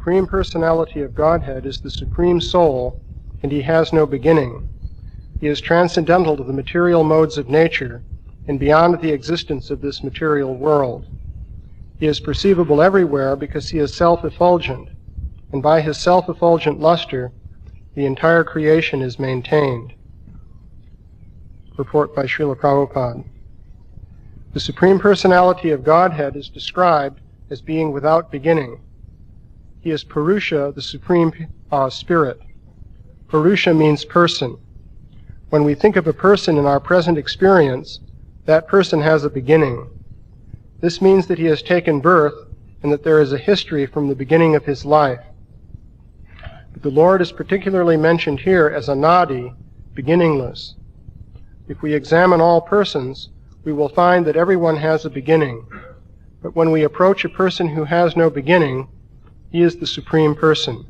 Supreme Personality of Godhead is the Supreme Soul, and he has no beginning. He is transcendental to the material modes of nature and beyond the existence of this material world. He is perceivable everywhere because he is self-effulgent, and by his self-effulgent luster, the entire creation is maintained. Report by Srila Prabhupada. The Supreme Personality of Godhead is described as being without beginning. He is Purusha, the Supreme Spirit. Purusha means person. When we think of a person in our present experience, that person has a beginning. This means that he has taken birth and that there is a history from the beginning of his life. But the Lord is particularly mentioned here as Anadi, beginningless. If we examine all persons, we will find that everyone has a beginning. But when we approach a person who has no beginning, he is the Supreme Person.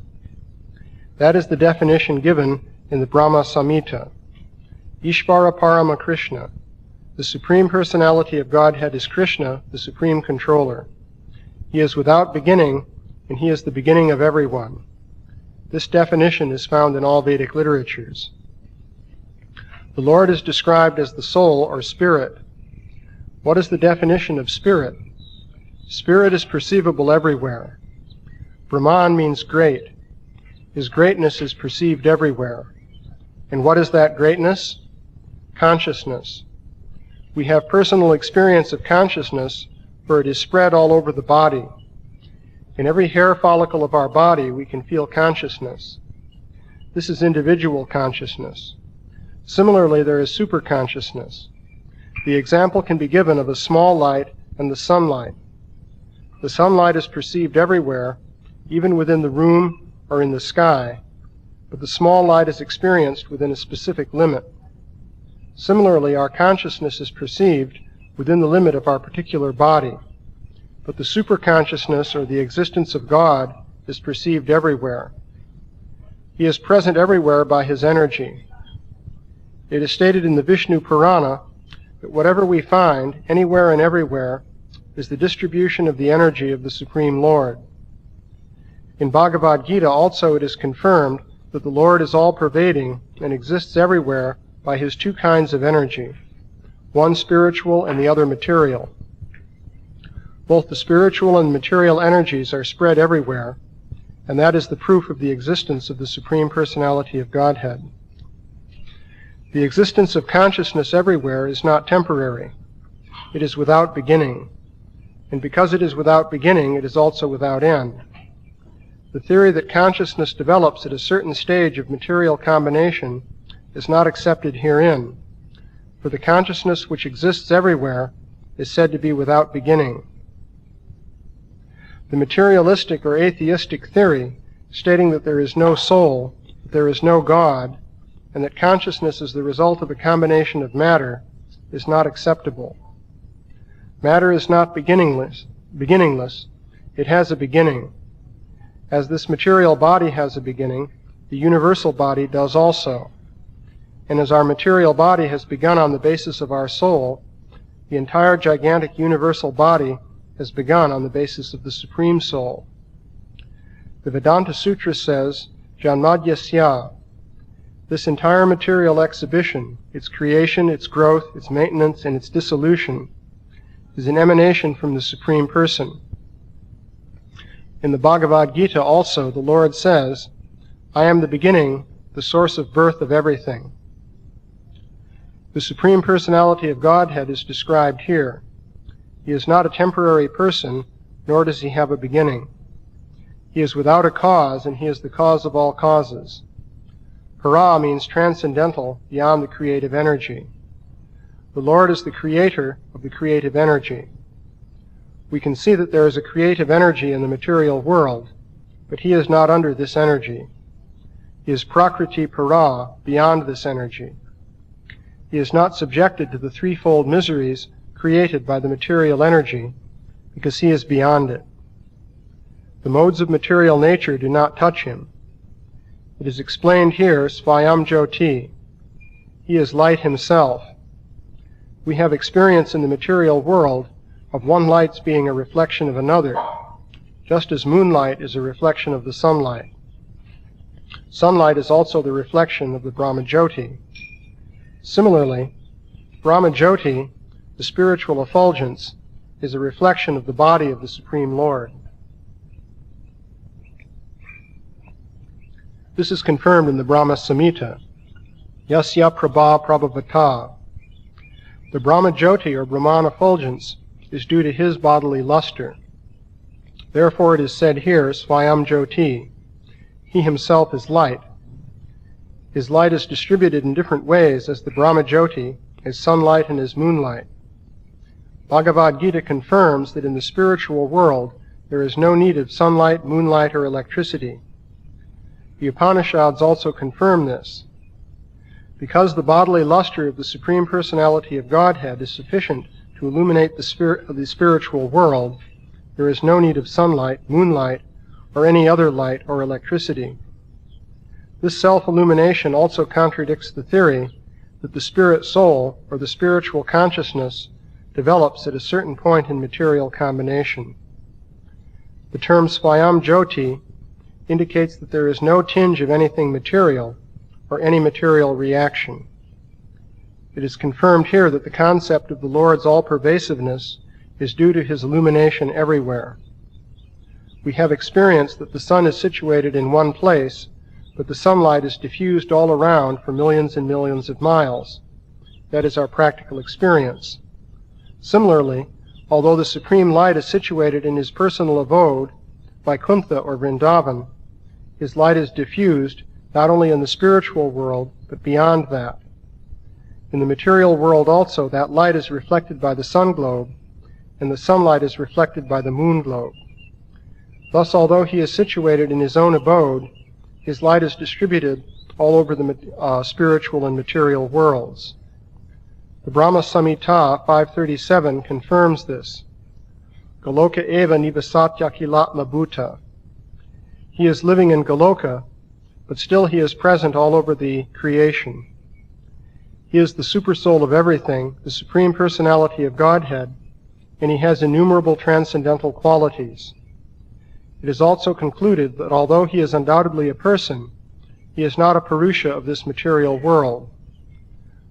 That is the definition given in the Brahma Samhita. Ishvara Parama Krishna. The Supreme Personality of Godhead is Krishna, the Supreme Controller. He is without beginning, and he is the beginning of everyone. This definition is found in all Vedic literatures. The Lord is described as the soul or spirit. What is the definition of spirit? Spirit is perceivable everywhere. Brahman means great. His greatness is perceived everywhere. And what is that greatness? Consciousness. We have personal experience of consciousness, for it is spread all over the body. In every hair follicle of our body, we can feel consciousness. This is individual consciousness. Similarly, there is superconsciousness. The example can be given of a small light and the sunlight. The sunlight is perceived everywhere, even within the room or in the sky, but the small light is experienced within a specific limit. Similarly, our consciousness is perceived within the limit of our particular body, but the superconsciousness or the existence of God is perceived everywhere. He is present everywhere by his energy. It is stated in the Vishnu Purana that whatever we find, anywhere and everywhere, is the distribution of the energy of the Supreme Lord. In Bhagavad Gita also it is confirmed that the Lord is all-pervading and exists everywhere by his two kinds of energy, one spiritual and the other material. Both the spiritual and material energies are spread everywhere, and that is the proof of the existence of the Supreme Personality of Godhead. The existence of consciousness everywhere is not temporary. It is without beginning. And because it is without beginning, it is also without end. The theory that consciousness develops at a certain stage of material combination is not accepted herein, for the consciousness which exists everywhere is said to be without beginning. The materialistic or atheistic theory, stating that there is no soul, that there is no God, and that consciousness is the result of a combination of matter, is not acceptable. Matter is not beginningless. It has a beginning. As this material body has a beginning, the universal body does also. And as our material body has begun on the basis of our soul, the entire gigantic universal body has begun on the basis of the Supreme Soul. The Vedanta Sutra says, Janmadyasya. This entire material exhibition, its creation, its growth, its maintenance, and its dissolution, is an emanation from the Supreme Person. In the Bhagavad Gita also, the Lord says, I am the beginning, the source of birth of everything. The Supreme Personality of Godhead is described here. He is not a temporary person, nor does he have a beginning. He is without a cause, and he is the cause of all causes. Para means transcendental, beyond the creative energy. The Lord is the creator of the creative energy. We can see that there is a creative energy in the material world, but he is not under this energy. He is Prakriti Para, beyond this energy. He is not subjected to the threefold miseries created by the material energy, because he is beyond it. The modes of material nature do not touch him. It is explained here, Svayam Jyoti. He is light himself. We have experience in the material world of one light being a reflection of another, just as moonlight is a reflection of the sunlight. Sunlight is also the reflection of the Brahma-Jyoti. Similarly, Brahma-Jyoti, the spiritual effulgence, is a reflection of the body of the Supreme Lord. This is confirmed in the Brahma Samhita. Yasya Prabha Prabhavata. The Brahma-Jyoti, or Brahman effulgence, is due to his bodily luster. Therefore it is said here, Swayam Jyoti. He himself is light. His light is distributed in different ways as the Brahma-Jyoti, as sunlight and as moonlight. Bhagavad Gita confirms that in the spiritual world there is no need of sunlight, moonlight, or electricity. The Upanishads also confirm this. Because the bodily luster of the Supreme Personality of Godhead is sufficient to illuminate the spiritual world, there is no need of sunlight, moonlight, or any other light or electricity. This self-illumination also contradicts the theory that the spirit soul, or the spiritual consciousness, develops at a certain point in material combination. The term Swayam Jyoti indicates that there is no tinge of anything material or any material reaction. It is confirmed here that the concept of the Lord's all-pervasiveness is due to his illumination everywhere. We have experienced that the sun is situated in one place, but the sunlight is diffused all around for millions and millions of miles. That is our practical experience. Similarly, although the Supreme Light is situated in his personal abode, Vaikuntha or Vrindavan, his light is diffused not only in the spiritual world, but beyond that. In the material world also, that light is reflected by the sun globe, and the sunlight is reflected by the moon globe. Thus, although he is situated in his own abode, his light is distributed all over the spiritual and material worlds. The Brahma Samhita 537 confirms this. Goloka eva nivasatya kilatma bhuta. He is living in Goloka, but still he is present all over the creation. He is the supersoul of everything, the Supreme Personality of Godhead, and he has innumerable transcendental qualities. It is also concluded that although he is undoubtedly a person, he is not a Purusha of this material world.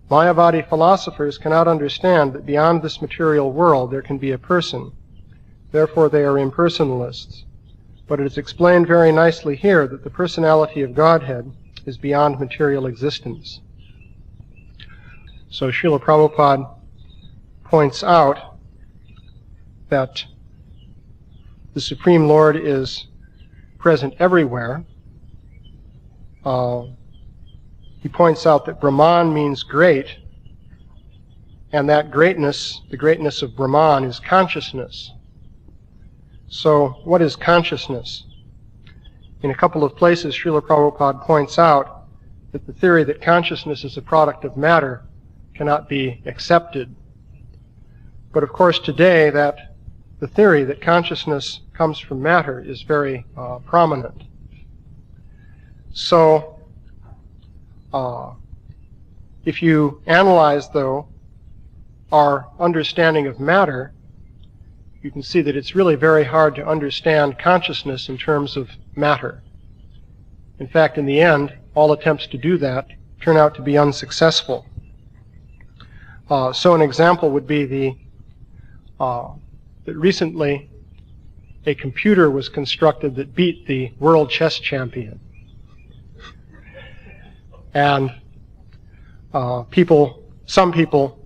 Mayavadi philosophers cannot understand that beyond this material world there can be a person. Therefore they are impersonalists. But it is explained very nicely here that the personality of Godhead is beyond material existence. So Srila Prabhupada points out that the Supreme Lord is present everywhere. He points out that Brahman means great, and that greatness, the greatness of Brahman, is consciousness. So what is consciousness? In a couple of places, Srila Prabhupada points out that the theory that consciousness is a product of matter cannot be accepted. But of course today that the theory that consciousness comes from matter is very prominent. So if you analyze, though, our understanding of matter, you can see that it's really very hard to understand consciousness in terms of matter. In fact, in the end, all attempts to do that turn out to be unsuccessful. So an example would be that recently a computer was constructed that beat the world chess champion. And some people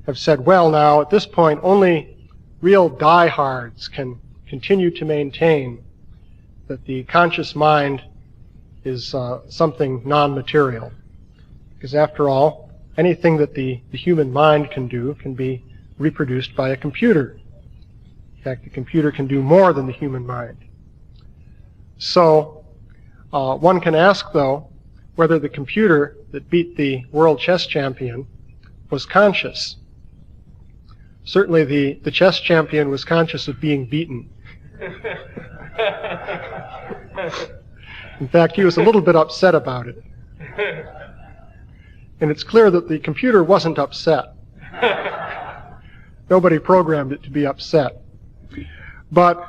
have said, well, now at this point only real diehards can continue to maintain that the conscious mind is something non-material. Because after all, anything that the human mind can do can be reproduced by a computer. In fact, the computer can do more than the human mind. So one can ask, though, whether the computer that beat the world chess champion was conscious. Certainly the chess champion was conscious of being beaten. In fact, he was a little bit upset about it. And it's clear that the computer wasn't upset. Nobody programmed it to be upset. But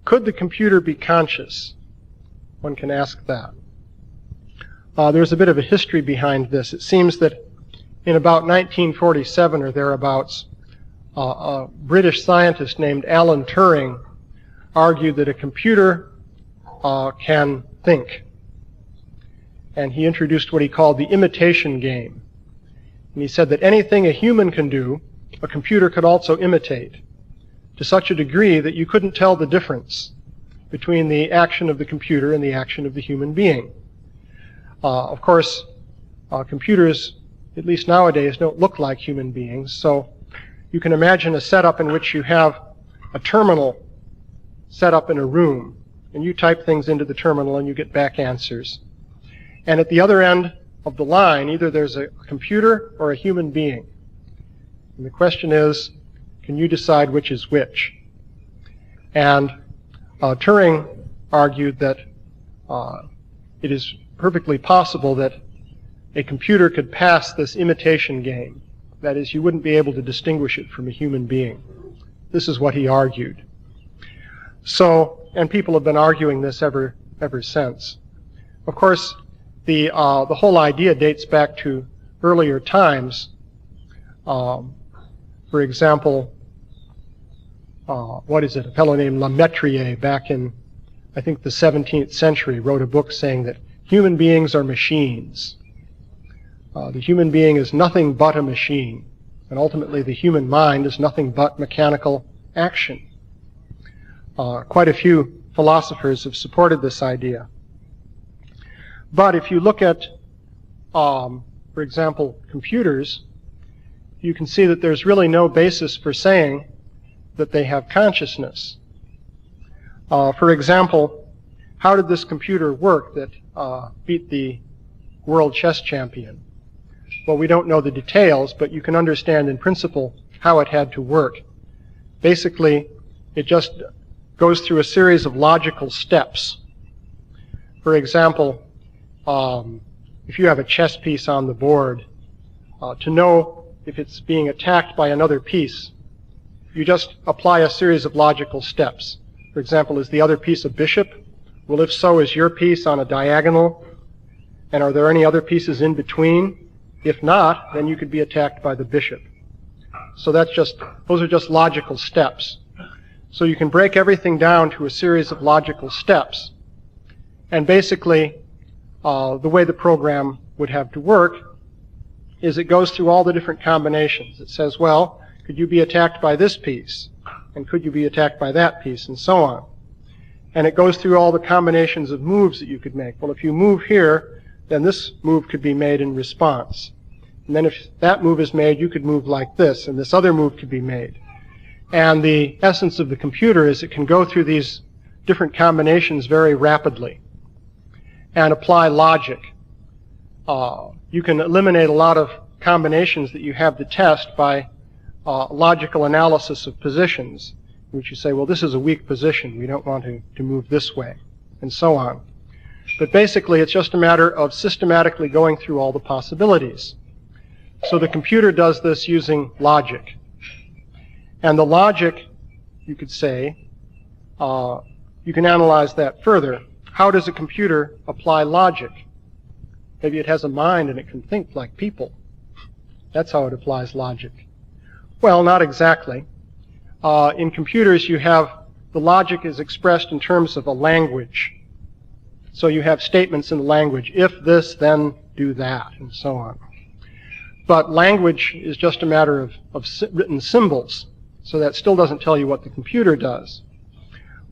Could the computer be conscious? One can ask that. There's a bit of a history behind this. It seems that in about 1947 or thereabouts, a British scientist named Alan Turing argued that a computer can think. And he introduced what he called the imitation game. And he said that anything a human can do, a computer could also imitate, to such a degree that you couldn't tell the difference between the action of the computer and the action of the human being. Of course, computers, at least nowadays, don't look like human beings, so you can imagine a setup in which you have a terminal set up in a room, and you type things into the terminal and you get back answers. And at the other end of the line, either there's a computer or a human being. And the question is, can you decide which is which? And Turing argued that it is perfectly possible that a computer could pass this imitation game. That is, you wouldn't be able to distinguish it from a human being. This is what he argued. So, and people have been arguing this ever since. Of course, the whole idea dates back to earlier times. For example, a fellow named La Metrier back in, I think, the 17th century wrote a book saying that human beings are machines. The human being is nothing but a machine, and ultimately the human mind is nothing but mechanical action. Quite a few philosophers have supported this idea. But if you look at, for example, computers, you can see that there's really no basis for saying that they have consciousness. For example, how did this computer work that beat the world chess champion? Well, we don't know the details, but you can understand in principle how it had to work. Basically, it just goes through a series of logical steps. For example, if you have a chess piece on the board, to know if it's being attacked by another piece, you just apply a series of logical steps. For example, is the other piece a bishop? Well, if so, is your piece on a diagonal? And are there any other pieces in between? If not, then you could be attacked by the bishop. So those are just logical steps. So you can break everything down to a series of logical steps. And basically, the way the program would have to work is it goes through all the different combinations. It says, well, could you be attacked by this piece? And could you be attacked by that piece? And so on. And it goes through all the combinations of moves that you could make. Well, if you move here, then this move could be made in response. And then if that move is made, you could move like this, and this other move could be made. And the essence of the computer is it can go through these different combinations very rapidly and apply logic. You can eliminate a lot of combinations that you have to test by logical analysis of positions, in which you say, well, this is a weak position. We don't want to move this way, and so on. But basically, it's just a matter of systematically going through all the possibilities. So the computer does this using logic. And the logic, you could say, you can analyze that further. How does a computer apply logic? Maybe it has a mind and it can think like people. That's how it applies logic. Well, not exactly. In computers, you have the logic is expressed in terms of a language. So you have statements in the language, if this, then do that, and so on. But language is just a matter of written symbols, so that still doesn't tell you what the computer does.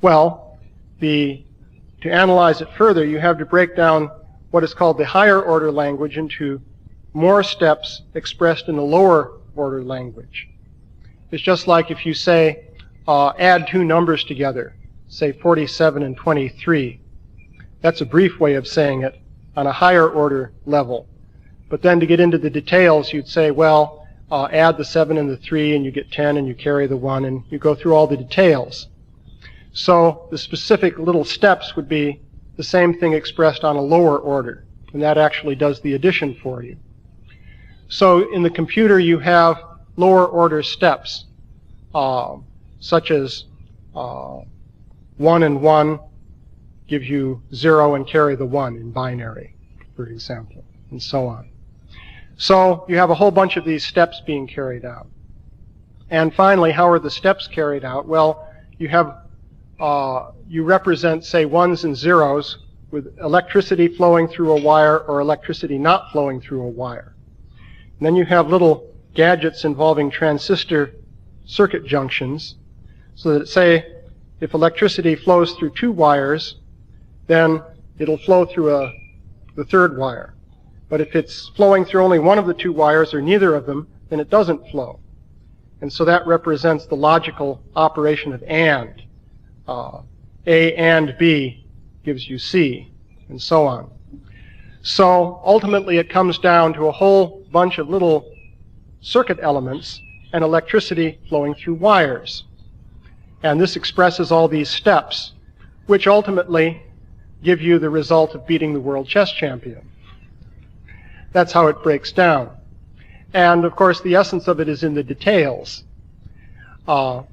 Well, to analyze it further, you have to break down what is called the higher order language into more steps expressed in the lower order language. It's just like if you say, add two numbers together, say 47 and 23. That's a brief way of saying it on a higher order level. But then to get into the details, you'd say, well, add the 7 and the 3, and you get 10, and you carry the 1, and you go through all the details. So the specific little steps would be the same thing expressed on a lower order, and that actually does the addition for you. So in the computer, you have lower order steps, such as the 1 and 1 give you 0 and carry the 1 in binary, for example, and so on. So you have a whole bunch of these steps being carried out. And finally, how are the steps carried out? Well, you represent, say, 1s and 0s with electricity flowing through a wire or electricity not flowing through a wire. And then you have little gadgets involving transistor circuit junctions, so that, say, if electricity flows through 2 wires, then it'll flow through the 3rd wire. But if it's flowing through only one of the 2 wires or neither of them, then it doesn't flow. And so that represents the logical operation of AND. A and B gives you C, and so on. So ultimately it comes down to a whole bunch of little circuit elements and electricity flowing through wires. And this expresses all these steps, which ultimately give you the result of beating the world chess champion. That's how it breaks down. And of course the essence of it is in the details. But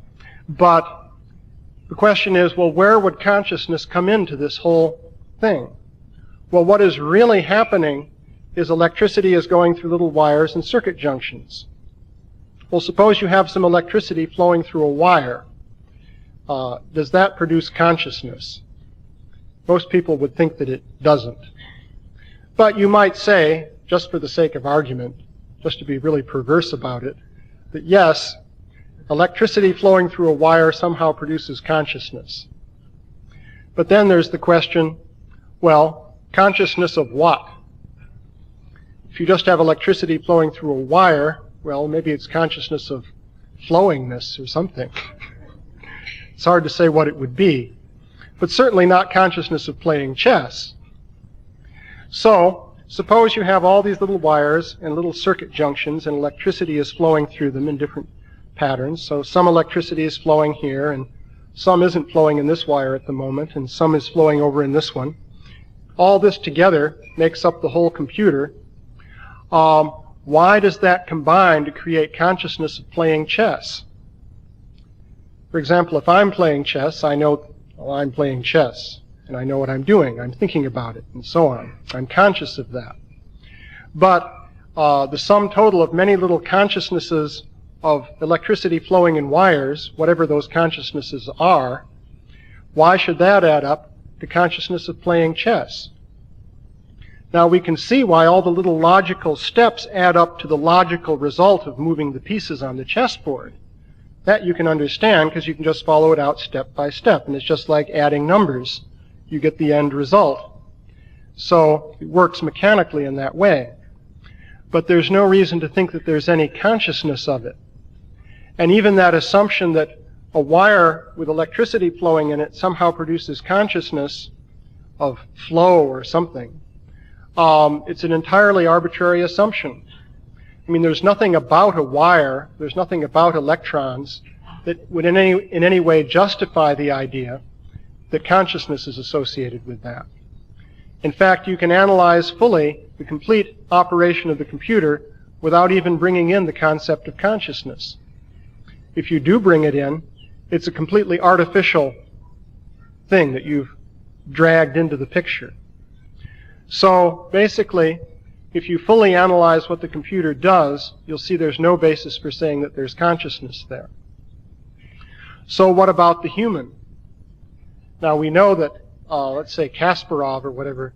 the question is, well, where would consciousness come into this whole thing? Well, what is really happening is electricity is going through little wires and circuit junctions. Well, suppose you have some electricity flowing through a wire. Does that produce consciousness? Most people would think that it doesn't. But you might say, just for the sake of argument, just to be really perverse about it, that yes, electricity flowing through a wire somehow produces consciousness. But then there's the question, well, consciousness of what? If you just have electricity flowing through a wire, well, maybe it's consciousness of flowingness or something. It's hard to say what it would be, but certainly not consciousness of playing chess. So, suppose you have all these little wires and little circuit junctions, and electricity is flowing through them in different patterns. So some electricity is flowing here, and some isn't flowing in this wire at the moment, and some is flowing over in this one. All this together makes up the whole computer. Why does that combine to create consciousness of playing chess? For example, if I'm playing chess, I know, well, I'm playing chess, and I know what I'm doing. I'm thinking about it, and so on. I'm conscious of that. But the sum total of many little consciousnesses of electricity flowing in wires, whatever those consciousnesses are, why should that add up to consciousness of playing chess? Now we can see why all the little logical steps add up to the logical result of moving the pieces on the chessboard. That you can understand because you can just follow it out step by step, and it's just like adding numbers. You get the end result. So it works mechanically in that way. But there's no reason to think that there's any consciousness of it. And even that assumption that a wire with electricity flowing in it somehow produces consciousness of flow or something, it's an entirely arbitrary assumption. I mean, there's nothing about a wire, there's nothing about electrons that would in any way justify the idea that consciousness is associated with that. In fact, you can analyze fully the complete operation of the computer without even bringing in the concept of consciousness. If you do bring it in, it's a completely artificial thing that you've dragged into the picture. So basically, if you fully analyze what the computer does, you'll see there's no basis for saying that there's consciousness there. So what about the human? Now we know that, let's say Kasparov or whatever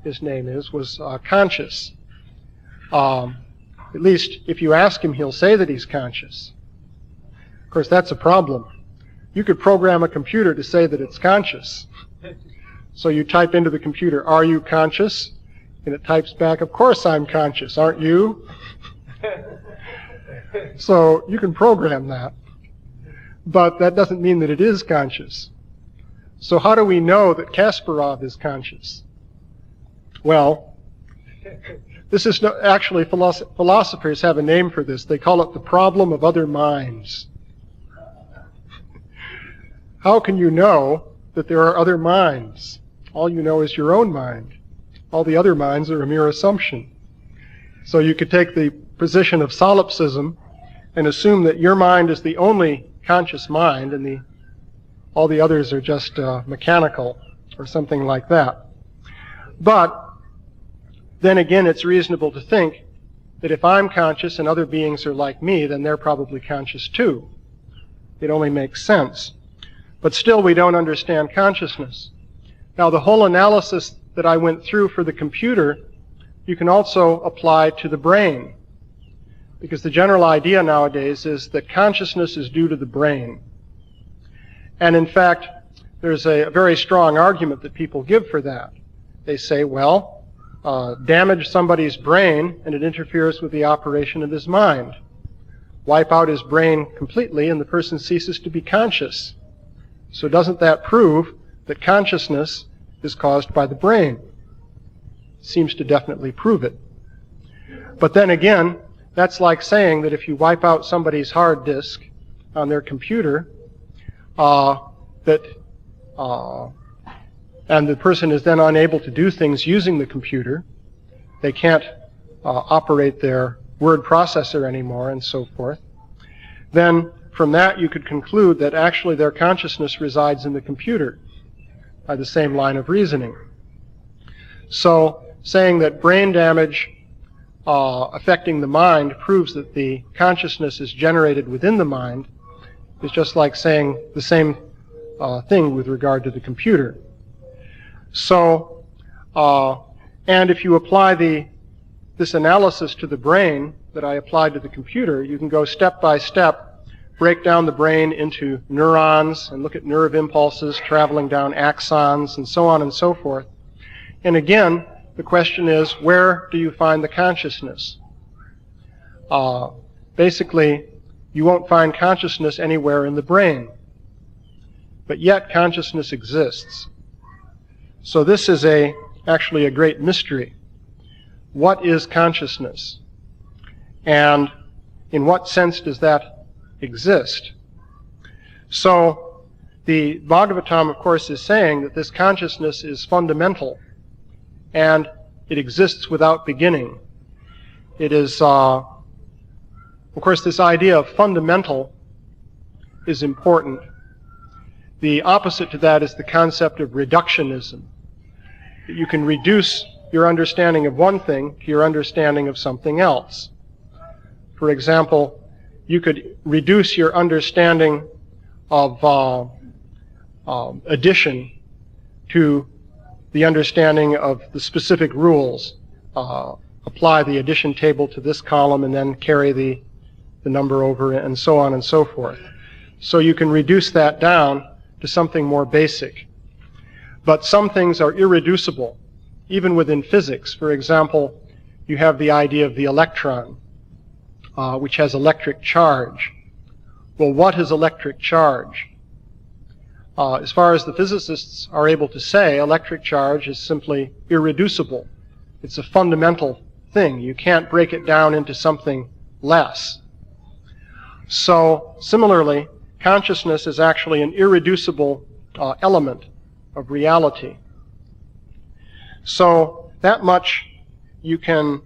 his name is, was conscious. At least if you ask him, he'll say that he's conscious. Of course, that's a problem. You could program a computer to say that it's conscious. So you type into the computer, "Are you conscious?" And it types back, "Of course I'm conscious, aren't you?" So you can program that. But that doesn't mean that it is conscious. So how do we know that Kasparov is conscious? Well, this is actually, philosophers have a name for this. They call it the problem of other minds. How can you know that there are other minds? All you know is your own mind. All the other minds are a mere assumption. So you could take the position of solipsism and assume that your mind is the only conscious mind, and the All the others are just mechanical or something like that. But then again, it's reasonable to think that if I'm conscious and other beings are like me, then they're probably conscious too. It only makes sense. But still, we don't understand consciousness. Now, the whole analysis that I went through for the computer, you can also apply to the brain. Because the general idea nowadays is that consciousness is due to the brain. And in fact, there's a very strong argument that people give for that. They say, well, damage somebody's brain and it interferes with the operation of his mind. Wipe out his brain completely and the person ceases to be conscious. So doesn't that prove that consciousness is caused by the brain? Seems to definitely prove it. But then again, that's like saying that if you wipe out somebody's hard disk on their computer, and the person is then unable to do things using the computer, they can't operate their word processor anymore and so forth, then from that you could conclude that actually their consciousness resides in the computer by the same line of reasoning. So saying that brain damage affecting the mind proves that the consciousness is generated within the mind is just like saying the same thing with regard to the computer. So, and if you apply this analysis to the brain that I applied to the computer, you can go step by step, break down the brain into neurons and look at nerve impulses traveling down axons and so on and so forth. And again, the question is, where do you find the consciousness? Basically, you won't find consciousness anywhere in the brain. But yet consciousness exists. So this is actually a great mystery. What is consciousness? And in what sense does that exist? So the Bhagavatam, of course, is saying that this consciousness is fundamental and it exists without beginning. It is, of course, this idea of fundamental is important. The opposite to that is the concept of reductionism. You can reduce your understanding of one thing to your understanding of something else. For example, you could reduce your understanding of addition to the understanding of the specific rules. Apply the addition table to this column and then carry the number over and so on and so forth. So you can reduce that down to something more basic. But some things are irreducible, even within physics. For example, you have the idea of the electron, which has electric charge. Well, what is electric charge? As far as the physicists are able to say, electric charge is simply irreducible. It's a fundamental thing. You can't break it down into something less. So, similarly, consciousness is actually an irreducible element of reality. So, that much you can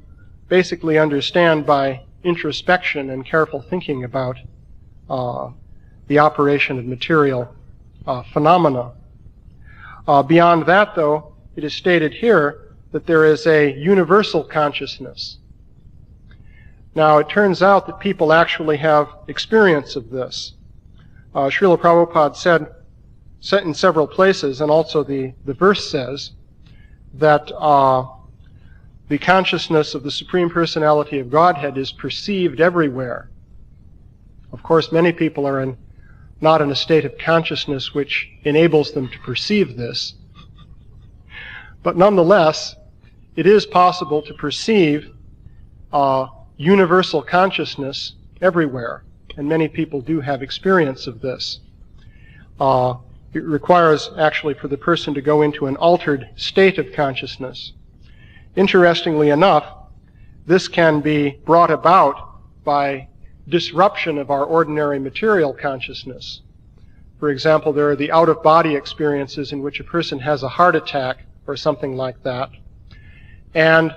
basically understand by introspection and careful thinking about the operation of material phenomena. Beyond that, though, it is stated here that there is a universal consciousness. Now, it turns out that people actually have experience of this. Srila Prabhupada said in several places, and also the verse says, that the consciousness of the Supreme Personality of Godhead is perceived everywhere. Of course, many people are not in a state of consciousness which enables them to perceive this. But nonetheless, it is possible to perceive universal consciousness everywhere, and many people do have experience of this. It requires, actually, for the person to go into an altered state of consciousness. Interestingly enough, this can be brought about by disruption of our ordinary material consciousness. For example, there are the out-of-body experiences in which a person has a heart attack or something like that, and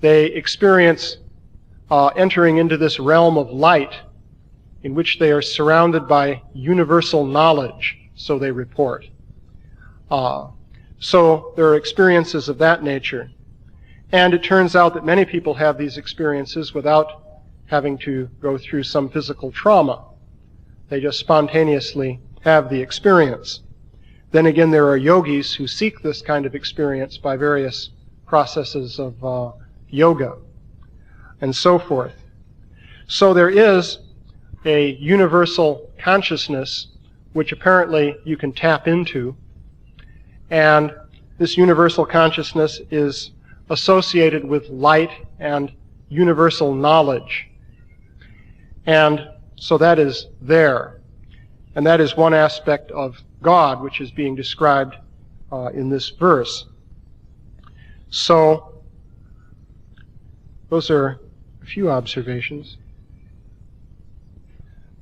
they experience entering into this realm of light in which they are surrounded by universal knowledge, so they report. So there are experiences of that nature. And it turns out that many people have these experiences without having to go through some physical trauma. They just spontaneously have the experience. Then again, there are yogis who seek this kind of experience by various processes of yoga and so forth. So there is a universal consciousness which apparently you can tap into, and this universal consciousness is associated with light and universal knowledge. And so that is there. And that is one aspect of God which is being described in this verse. So those are a few observations.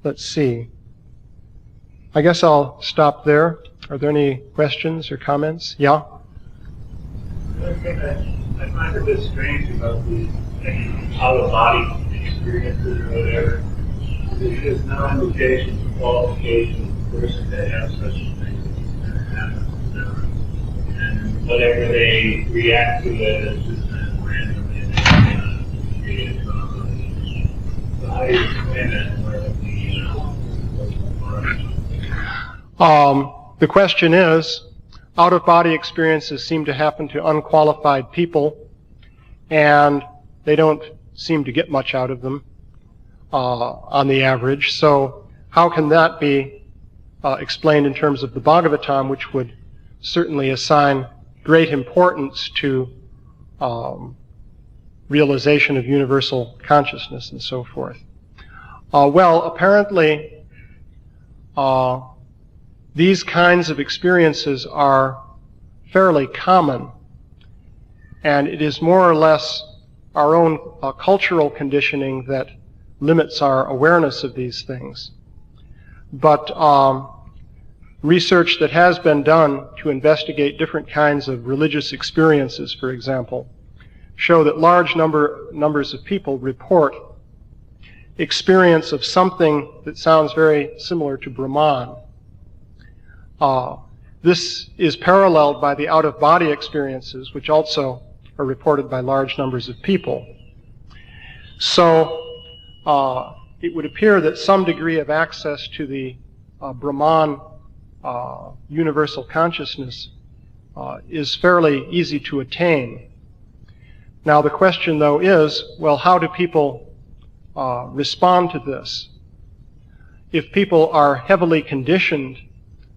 Let's see. I guess I'll stop there. Are there any questions or comments? Yeah? The thing that I find a bit strange about these out-of-body experiences or whatever, it is no indication of qualification of the person that has such a thing that happens to them. And whatever they react to it is just kind of randomly and created something. So how do you explain that? The question is, out-of-body experiences seem to happen to unqualified people, and they don't seem to get much out of them on the average. So how can that be explained in terms of the Bhagavatam, which would certainly assign great importance to realization of universal consciousness and so forth? Well, apparently these kinds of experiences are fairly common, and it is more or less our own cultural conditioning that limits our awareness of these things. But research that has been done to investigate different kinds of religious experiences, for example, show that large numbers of people report experience of something that sounds very similar to Brahman. This is paralleled by the out-of-body experiences, which also are reported by large numbers of people. So it would appear that some degree of access to the Brahman universal consciousness is fairly easy to attain. Now the question, though, is, well, how do people respond to this? If people are heavily conditioned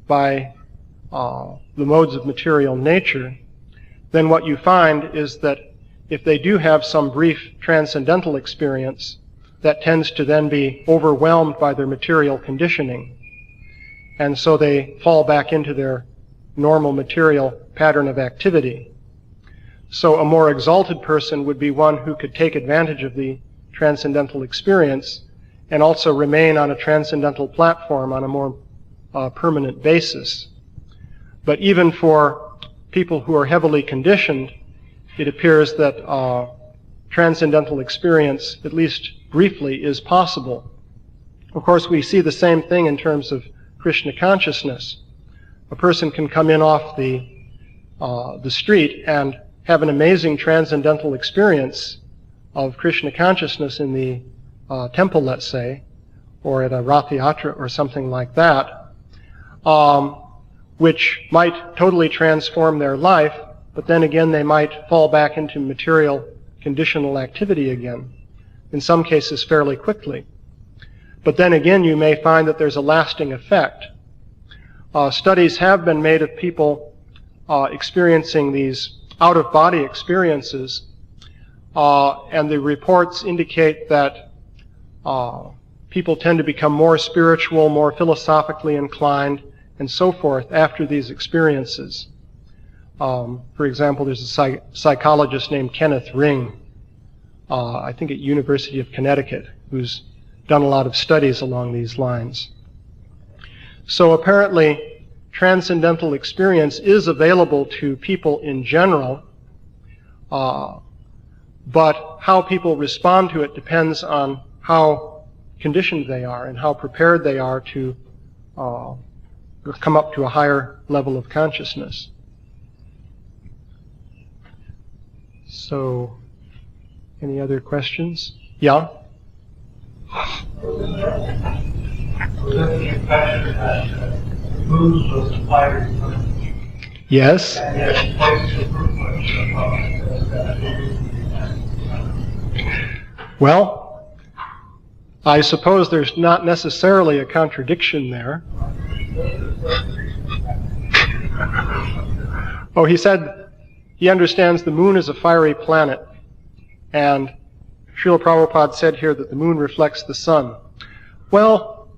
by the modes of material nature, then what you find is that if they do have some brief transcendental experience, that tends to then be overwhelmed by their material conditioning. And so they fall back into their normal material pattern of activity. So a more exalted person would be one who could take advantage of the transcendental experience and also remain on a transcendental platform on a more permanent basis. But even for people who are heavily conditioned, it appears that transcendental experience, at least briefly, is possible. Of course, we see the same thing in terms of Krishna consciousness. A person can come in off the street and have an amazing transcendental experience of Krishna consciousness in the temple, let's say, or at a Rath Yatra or something like that, which might totally transform their life, but then again they might fall back into material conditional activity again, in some cases fairly quickly. But then again you may find that there's a lasting effect. Studies have been made of people experiencing these out-of-body experiences, and the reports indicate that people tend to become more spiritual, more philosophically inclined, and so forth after these experiences. For example, there's a psychologist named Kenneth Ring, I think at University of Connecticut, who's done a lot of studies along these lines. So apparently, transcendental experience is available to people in general, but how people respond to it depends on how conditioned they are and how prepared they are to come up to a higher level of consciousness. So, any other questions? Yeah? Yes? Well, I suppose there's not necessarily a contradiction there. Oh, he said he understands the moon is a fiery planet, and Srila Prabhupada said here that the moon reflects the sun. Well,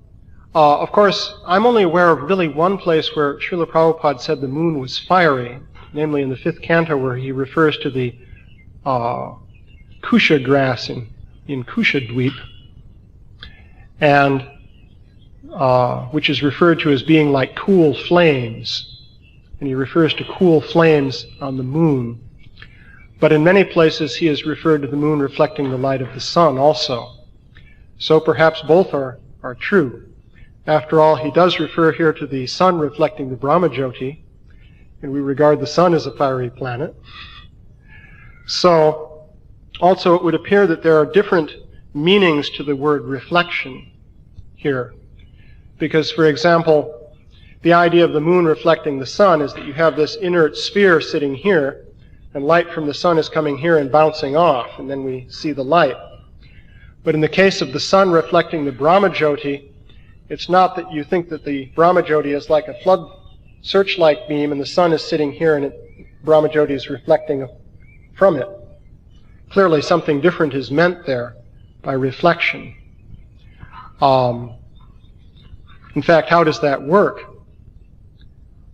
of course, I'm only aware of really one place where Srila Prabhupada said the moon was fiery, namely in the 5th canto where he refers to the Kusha grass in Kusha Dweep, and which is referred to as being like cool flames. And he refers to cool flames on the moon. But in many places he has referred to the moon reflecting the light of the sun also. So perhaps both are true. After all, he does refer here to the sun reflecting the Brahmajyoti, and we regard the sun as a fiery planet. So, also it would appear that there are different meanings to the word reflection here. Because, for example, the idea of the moon reflecting the sun is that you have this inert sphere sitting here, and light from the sun is coming here and bouncing off, and then we see the light. But in the case of the sun reflecting the Brahmajyoti, it's not that you think that the Brahmajyoti is like a flood searchlight beam and the sun is sitting here and Brahmajyoti is reflecting from it. Clearly something different is meant there by reflection. In fact, how does that work?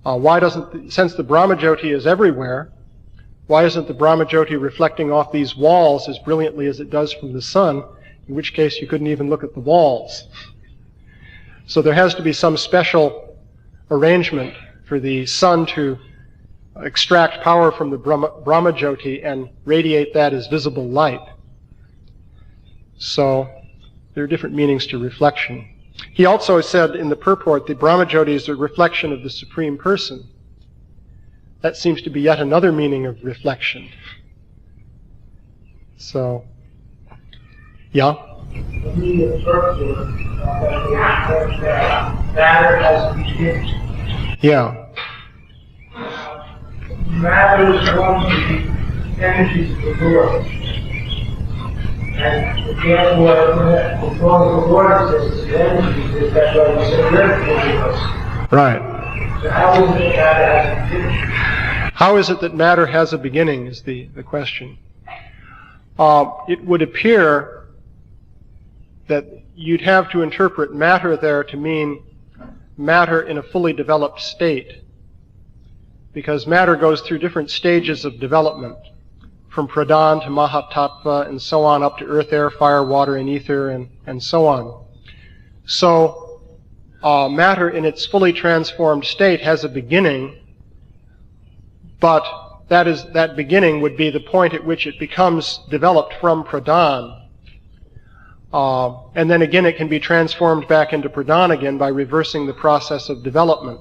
Since the Brahmajyoti is everywhere, why isn't the Brahmajyoti reflecting off these walls as brilliantly as it does from the sun, in which case you couldn't even look at the walls? So there has to be some special arrangement for the sun to extract power from the Brahmajyoti and radiate that as visible light. So there are different meanings to reflection. He also said in the purport the Brahmajyoti is a reflection of the Supreme Person. That seems to be yet another meaning of reflection. So, yeah? Matter has beginning. Yeah. Matter is one of the energies of the Lord. And therefore, the Lord says the energies is that what is a living universe. Right. So how is it that matter has a beginning? How is it that matter has a beginning is the question. It would appear that you'd have to interpret matter there to mean matter in a fully developed state, because matter goes through different stages of development, from pradhan to mahatattva and so on up to earth, air, fire, water, and ether, and so on. So matter in its fully transformed state has a beginning, but that beginning would be the point at which it becomes developed from pradhan. And then again it can be transformed back into pradhan again by reversing the process of development.